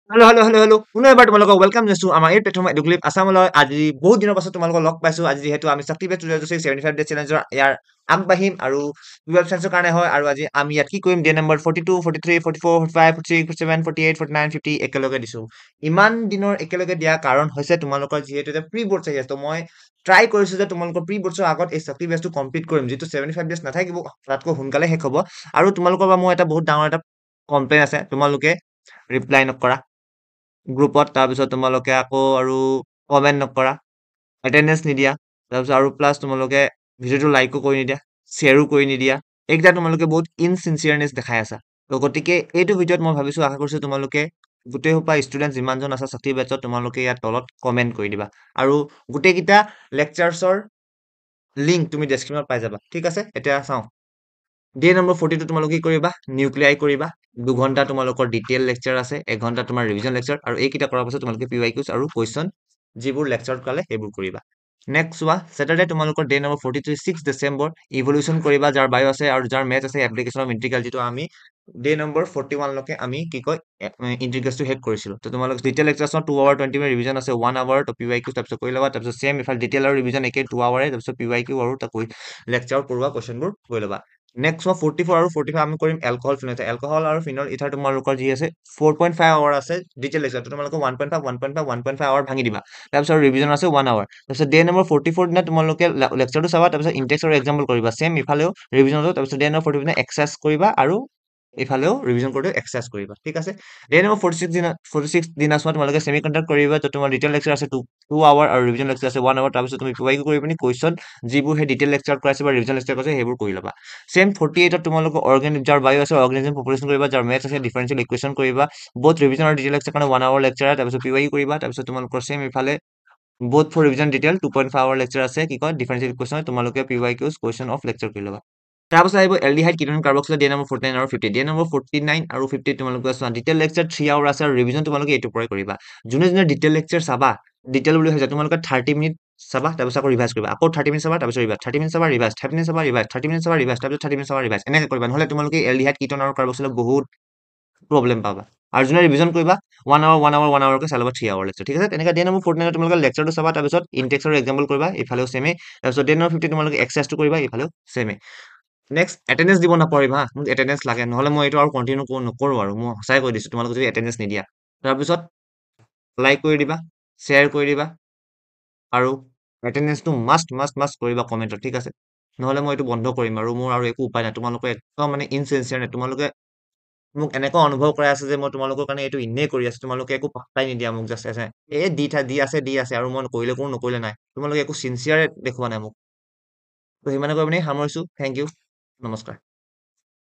hello' পুনৰ এবাৰ তোমালোকক ৱেলকাম জনাইছো আমাৰ এই প্লেটফৰ্ম এডুক্লিপ আছামলৈ আজি বহুত দিনৰ পাছত তোমালোকক লগ পাইছো আজি যিহেতু আমি শক্তি বেচ 75 ডে চেলেঞ্জৰ ইয়াৰ আগবাঢ়িম আৰু 12 চায়েন্সৰ কাৰণে হয় আৰু আজি আমি ইয়াত কি কৰিম ডে নম্বৰ 42 43 44 45 46 47 48 49 50 একেলগে দিছো ইমান দিনৰ একেলগে দিয়া কাৰণ হৈছে তোমালোকৰ যিহেতু এটা প্ৰি বৰ্ডছ আহি আছে তো মই ট্ৰাই কৰিছো যে তোমালোকৰ প্ৰি বৰ্ডছৰ আগত এই শক্তি বেচটো কমপ্লিট কৰিম যিটো 75 ডেজ নাথাকিব তাতকৈ সোনকালে শেষ হ'ব আৰু তোমালোকৰ পৰা মোৰ এটা বহুত ডাঙৰ এটা কমপ্লেইন আছে তোমালোকে ৰিপ্লাই নকৰা গ্ৰুপত তাৰপিছত তোমালোকে আকৌ আৰু কমেণ্ট নকৰা এটেণ্ডেঞ্চ নিদিয়া তাৰপিছত আৰু প্লাছ তোমালোকে ভিডিঅ'টো লাইকো কৰি নিদিয়া শ্বেয়াৰো কৰি নিদিয়া এইকেইটা তোমালোকে বহুত ইনচিনচিয়াৰনেছ দেখাই আছা তো গতিকে এইটো ভিডিঅ'ত মই ভাবিছো আশা কৰিছো তোমালোকে গোটেই সোপা ষ্টুডেণ্ট যিমানজন আছে ছাত্ৰী বেটছত তোমালোকে ইয়াত তলত কমেণ্ট কৰি দিবা আৰু গোটেইকেইটা লেকচাৰ্ছৰ লিংক তুমি ডেছক্ৰিপশ্যনত পাই যাবা ঠিক আছে এতিয়া চাওঁ ডে নম্বৰ 42 তোমালোকে কি কৰিবা নিউক্লিয়াই কৰিবা 2 ঘণ্টা তোমালোকৰ ডিটেইল লেকচাৰ আছে 1 ঘণ্টা তোমাৰ ৰিভিজন লেকচাৰ আৰু এইকেইটা কৰাৰ পাছত তোমালোকে PYQs আৰু কুৱেশ্যন যিবোৰ লেকচাৰত কালে সেইবোৰ কৰিবা নেক্সট চোৱা চেটাৰডে তোমালোকৰ ডে নম্বৰ 43 6 ডিচেম্বৰ ইভলিউশ্যন কৰিবা যাৰ বায়ো আছে আৰু যাৰ মেথ আছে এপ্লিকেশ্যন অফ ইন্টিগ্ৰেল যিটো আমি ডে নম্বৰ 41 লৈকে আমি কি কয় ইন্টিগ্ৰেলটো হেড কৰিছিলো তো তোমালোক ডিটেইল লেকচাৰছত 2 আৱাৰ 20 মিনিট ৰিভিজন আছে 1 আৱাৰ তো PYQ তাৰপিছত কৰি ল'বা তাৰপিছত চেম ইফাল ডিটেইল আৰু ৰিভিজন একে 2 আৱাৰে তাৰপিছত PYQ আৰু তাকো লেকচাৰ পঢ়োৱা কুৱেশ্যনবোৰ কৰি ল'বা নেক্সট 44 আৰু 45 আমি কৰিম এলকহল ফিনল এলকহল আৰু ফিনল ইথাৰ তোমালোকৰ যি আছে 4.5 আৱাৰ আছে ডিটেইল লেকচাৰ তোমালোকে 1.5 আৱাৰ ভাঙি দিবা তাৰপিছত ৰিভিজন আছে 1 আৱাৰ তাৰপিছত ডে নম্বৰ 44 দিনা তোমালোকে লেকচাৰটো চাবা তাৰপিছত ইনটেক্স আৰু এক্সাম্পল কৰিবা চেম ইফালেও ৰিভিজনটো তাৰপিছত ডে নম্বৰ 45 দিনা এক্সাৰচাইজ কৰিবা আৰু ইফালেও ৰিভিজন কৰোঁতে এক্সাৰচাইজ কৰিবা ঠিক আছে ডে নম্বৰ 46 দিনা চোৱা তোমালোকে ছেমি কণ্ডাক্ট কৰিবা তো তোমাৰ ডিটেইল লেকচাৰ আছে 2 আৱাৰ আৰু ৰিভিজন লেকচাৰ আছে 1 আৱাৰ তাৰপিছত তুমি PYQ কৰি পিনি কুৱেশ্যন যিবোৰ সেই ডিটেইল লেকচাৰ কৰাইছে বা ৰিভিজন লেকচাৰ কৰাইছে সেইবোৰ কৰি ল'বা চেম 48 তোমালোকৰ অৰ্গেনিক যাৰ বায়ো আছে অৰ্গেনিজম পপুলেশ্যন কৰিবা যাৰ মেথছ আছে ডিফাৰেন্সিয়েল ইকুৱেশ্যন কৰিবা বহুত ৰিভিজন আৰু ডিটেইল লেকচাৰ কাৰণে 1 আৱাৰ লেকচাৰ তাৰপিছত PYQ কৰিবা তাৰপিছত তোমালোকৰ চেম ইফালে both for revision detail 2.5 hour lecture আছে কি কয় ডিফাৰেন্সিয়েল ইকুৱেশ্যন তোমালোকে PYQs কুৱেশ্যন অফ লেকচাৰ কৰি ল'বা তাৰপিছত আহিব এলডিহাইড কিটোন কাৰ্বক্সিল ডে নম্বৰ 49 আৰু 50 ডে নম্বৰ 49 আৰু 50 তোমালোকে চোৱা ডিটেইল লেকচাৰ 3 আৱাৰ আছে আৰু ৰিভিজন তোমালোকে এইটো পৰাই কৰিবা যোনে যোনে ডিটেইল লেকচাৰ চাবা ডিটেইল বুলি হৈছে তোমালোকে 30 মিনিট চাবা তাৰপিছত আকৌ ৰিভাইজ কৰিবা আকৌ 30 মিনিট চাবা তাৰপিছত ৰিভাইজ 30 মিনিট চাবা ৰিভাইজ 30 মিনিট চাবা ৰিভাইজ 30 মিনিট চাবা ৰিভাইজ তাৰপিছত 30 মিনিট চাবা ৰিভাইজ এনেকৈ কৰিবা নহ'লে তোমালোকে এলডিহাইড কিটোন আৰু কাৰ্বক্সিলত বহুত প্ৰব্লেম পাবা আৰু যোনে ৰিভিজন কৰিবা 1 আৱাৰকে চাই ল'বা 3 আৱাৰ লেকচাৰ ঠিক আছে তেনেকৈ ডে নম্বৰ 49 তোমালোকে লেকচাৰটো চাবা তাৰপিছত ইনটেক্স আৰু এক্সাম্পল কৰিবা ইফালেও চেমে তাৰপিছত ডে নম্বৰ 50 তোমালোকে এক্সাৰচাইজটো কৰিবা ইফালেও চেমে নেক্সট এটেণ্ডেঞ্চ দিব নাপাৰিবা মোক এটেণ্ডেঞ্চ লাগে নহ'লে মই এইটো আৰু কণ্টিনিউ নকৰোঁ আৰু মই সঁচাই কৈ দিছোঁ তোমালোকে যদি এটেণ্ডেঞ্চ নিদিয়া তাৰপিছত লাইক কৰি দিবা শ্বেয়াৰ কৰি দিবা আৰু এটেণ্ডেঞ্চটো মাষ্ট কৰিবা কমেণ্টত ঠিক আছে নহ'লে মই এইটো বন্ধ কৰিম আৰু মোৰ আৰু একো উপায় নাই তোমালোকে একদম মানে ইনচিনচিয়াৰ নাই তোমালোকে মোক এনেকুৱা অনুভৱ কৰাই আছে যে মই তোমালোকৰ কাৰণে এইটো এনেই কৰি আছো তোমালোকে একো পাত্তাই নিদিয়া মোক জাষ্ট আছে এই দি আছে আৰু মই কৰিলে কৰো নকৰিলে নাই তোমালোকে একো চিনচিয়াৰ দেখুওৱা নাই মোক তো সিমানে কৈ পিনি সামৰিছো থেংক ইউ নমস্কাৰ